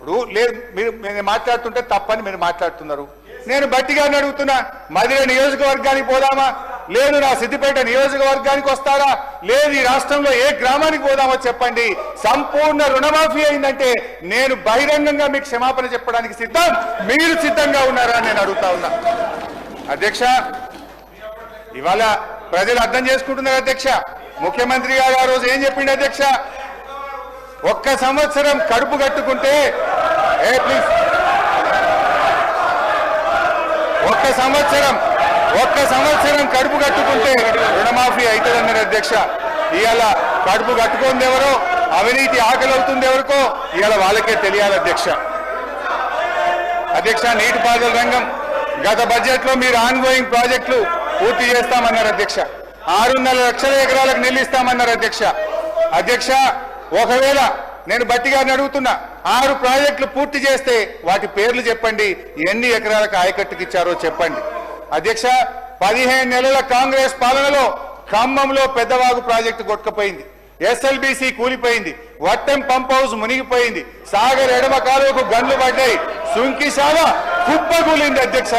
ఇప్పుడు లేదు మీరు మాట్లాడుతుంటే తప్పని మీరు మాట్లాడుతున్నారు. నేను బట్టి గారిని అడుగుతున్నా, మదిర నియోజకవర్గానికి పోదామా, లేదు నా సిద్దిపేట నియోజకవర్గానికి వస్తారా, లేదు ఈ రాష్ట్రంలో ఏ గ్రామానికి పోదామో చెప్పండి. సంపూర్ణ రుణమాఫీ అయిందంటే నేను బహిరంగంగా మీకు క్షమాపణ చెప్పడానికి సిద్ధం. మీరు సిద్ధంగా ఉన్నారా అని నేను అడుగుతా ఉన్నా. అధ్యక్ష, ఇవాళ ప్రజలు అర్థం చేసుకుంటున్నారు అధ్యక్ష. ముఖ్యమంత్రి గారు ఆ రోజు ఏం చెప్పిండు అధ్యక్ష, ఒక్క సంవత్సరం కడుపు కట్టుకుంటే ప్లీజ్ ఒక్క సంవత్సరం కడుపు కట్టుకుంటే రుణమాఫీ అవుతుందన్నారు అధ్యక్ష. ఇవాళ కడుపు కట్టుకుంది ఎవరో, అవినీతి ఆకలి అవుతుంది ఎవరికో ఇవాళ వాళ్ళకే తెలియాలి అధ్యక్ష. అధ్యక్ష, నీటిపారుదల రంగం గత బడ్జెట్ లో మీరు ఆన్గోయింగ్ ప్రాజెక్టులు పూర్తి చేస్తామన్నారు అధ్యక్ష. 6.5 లక్షల ఎకరాలకు నీళ్లు ఇస్తామన్నారు అధ్యక్ష. అధ్యక్ష, ఒకవేళ నేను బట్టి గారిని అడుగుతున్నా, 6 ప్రాజెక్టులు పూర్తి చేస్తే వాటి పేర్లు చెప్పండి, ఎన్ని ఎకరాలకు ఆయకట్టుకి ఇచ్చారో చెప్పండి. అధ్యక్ష, 15 నెలల కాంగ్రెస్ పాలనలో ఖమ్మంలో పెద్దవాగు ప్రాజెక్టు కొట్టుకుపోయింది, ఎస్ఎల్బిసి కూలిపోయింది, వట్టెం పంప్ హౌస్ మునిగిపోయింది, సాగర్ ఎడమ కాలువకు గన్లు పడ్డాయి, సుంకిశాల కుప్పకూలింది అధ్యక్ష.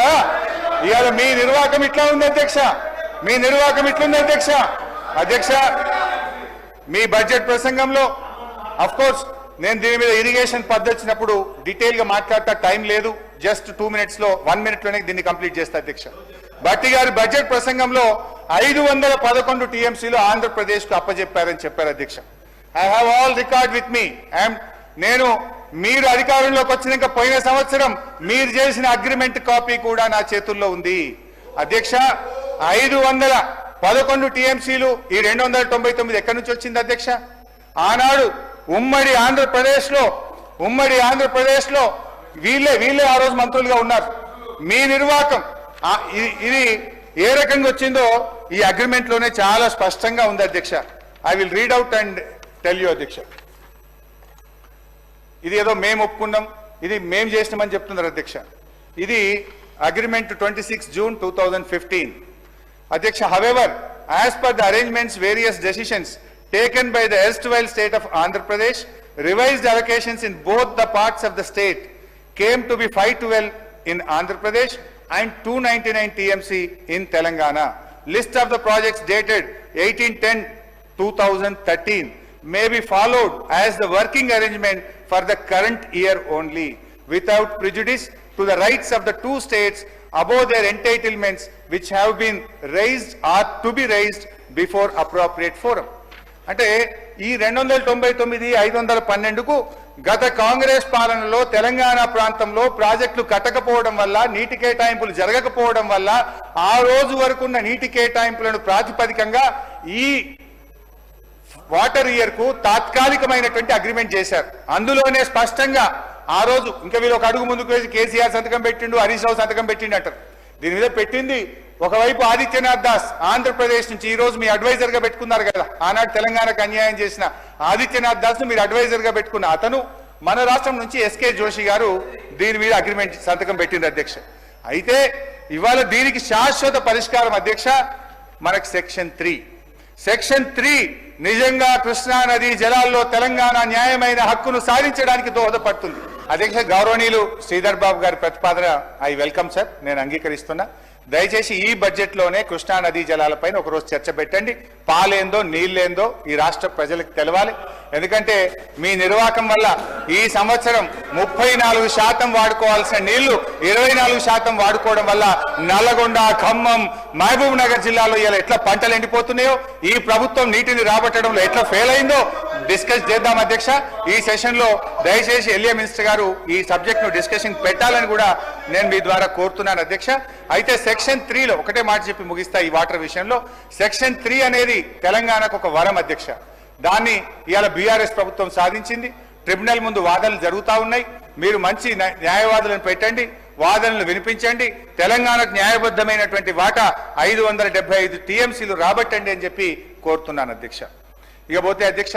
ఇవాళ మీ నిర్వాహకం ఇట్లా ఉంది అధ్యక్ష, మీ నిర్వాహకం ఇట్లుంది అధ్యక్ష. అధ్యక్ష, మీ బడ్జెట్ ప్రసంగంలో అఫ్ కోర్స్ నేను దీని మీద ఇరిగేషన్ పద్ధతినప్పుడు డీటెయిల్ గా మాట్లాడతా, టైం లేదు, జస్ట్ 2 minutes లో 1 minute లోనే దీన్ని కంప్లీట్ చేస్తా అధ్యక్ష. బట్టి గారి బడ్జెట్ ప్రసంగంలో 511 టీఎంసీలు ఆంధ్రప్రదేశ్ కు అప్పచెప్పారని చెప్పారు అధ్యక్ష. I have all record with me. నేను మీరు అధికారంలోకి వచ్చినాక పోయిన సంవత్సరం మీరు చేసిన అగ్రిమెంట్ కాపీ కూడా నా చేతుల్లో ఉంది అధ్యక్ష. 511 టీఎంసీలు, ఈ 299 ఎక్కడి నుంచి వచ్చింది అధ్యక్ష? ఆనాడు ఉమ్మడి ఆంధ్రప్రదేశ్ లో వీళ్ళే ఆ రోజు మంత్రులుగా ఉన్నారు. మీ నిర్వాహకం ఇది ఏ రకంగా వచ్చిందో ఈ అగ్రిమెంట్ లోనే చాలా స్పష్టంగా ఉంది అధ్యక్ష. I will read out and tell you అధ్యక్ష. ఇది ఏదో మేము ఒప్పుకున్నాం, ఇది మేము చేసినామని చెప్తున్నారు అధ్యక్ష. ఇది అగ్రిమెంట్ 26 June 2015 అధ్యక్ష. however, as per the arrangements, various decisions taken by the erstwhile state of Andhra Pradesh, revised allocations in both the parts of the state came to be 512 in Andhra Pradesh and 299 TMC in Telangana. List of the projects dated 18/10/2013 may be followed as the working arrangement for the current year only, without prejudice to the rights of the two states above their entitlements which have been raised or to be raised before appropriate forum. అంటే ఈ 299 512కు గత కాంగ్రెస్ పాలనలో తెలంగాణ ప్రాంతంలో ప్రాజెక్టులు కట్టకపోవడం వల్ల, నీటి కేటాయింపులు జరగకపోవడం వల్ల ఆ రోజు వరకున్న నీటి కేటాయింపులను ప్రాతిపదికంగా ఈ వాటర్ ఇయర్ కు తాత్కాలికమైనటువంటి అగ్రిమెంట్ చేశారు. అందులోనే స్పష్టంగా ఆ రోజు ఇంకా వీళ్ళు ఒక అడుగు ముందుకు వేసి కేసీఆర్ సంతకం పెట్టిండు, హరీష్ రావు సంతకం పెట్టిండు అంటారు. దీని మీద పెట్టింది ఒకవైపు ఆదిత్యనాథ్ దాస్ ఆంధ్రప్రదేశ్ నుంచి, ఈ రోజు మీ అడ్వైజర్ గా పెట్టుకున్నారు కదా, ఆనాడు తెలంగాణకు అన్యాయం చేసిన ఆదిత్యనాథ్ దాస్ ను మీరు అడ్వైజర్ గా పెట్టుకున్న అతను మన రాష్ట్రం నుంచి ఎస్కే జోషి గారు దీని మీద అగ్రిమెంట్ సంతకం పెట్టింది అధ్యక్ష. అయితే ఇవాళ దీనికి శాశ్వత పరిష్కారం అధ్యక్ష మనకు సెక్షన్ 3 నిజంగా కృష్ణా నది జలాల్లో తెలంగాణ న్యాయమైన హక్కును సాధించడానికి దోహదపడుతుంది అధ్యక్ష. గౌరవనీయులు శ్రీధర్ బాబు గారి ప్రతిపాదన ఐ వెల్కమ్ సార్, నేను అంగీకరిస్తున్నా. దయచేసి ఈ బడ్జెట్ లోనే కృష్ణా నదీ జలాలపైన ఒకరోజు చర్చ పెట్టండి. పాలేందో నీళ్ళేందో ఈ రాష్ట్ర ప్రజలకు తెలవాలి. ఎందుకంటే మీ నిర్వాహకం వల్ల ఈ సంవత్సరం 34% వాడుకోవాల్సిన నీళ్లు 24% వాడుకోవడం వల్ల నల్లగొండ, ఖమ్మం, మహబూబ్ నగర్ జిల్లాలో ఇలా ఎట్లా పంటలు ఎండిపోతున్నాయో, ఈ ప్రభుత్వం నీటిని రాబట్టడంలో ఎట్లా ఫెయిల్ అయిందో డిస్కస్ చేద్దాం అధ్యక్ష. ఈ సెషన్ లో దయచేసి ఎల్ఏ మినిస్టర్ గారు ఈ సబ్జెక్ట్ ను డిస్కషన్ పెట్టాలని కూడా నేను మీ ద్వారా కోరుతున్నాను అధ్యక్ష. అయితే సెక్షన్ 3లో ఒకటే మాట చెప్పి ముగిస్తా. ఈ వాటర్ విషయంలో సెక్షన్ 3 అనేది తెలంగాణకు ఒక వరం అధ్యక్ష. దాన్ని ఇవాళ బీఆర్ఎస్ ప్రభుత్వం సాధించింది. ట్రిబ్యునల్ ముందు వాదనలు జరుగుతూ ఉన్నాయి. మీరు మంచి న్యాయవాదులను పెట్టండి, వాదనలు వినిపించండి, తెలంగాణకు న్యాయబద్ధమైనటువంటి వాటా 575 టీఎంసీలు రాబట్టండి అని చెప్పి కోరుతున్నాను అధ్యక్ష. ఇకపోతే అధ్యక్ష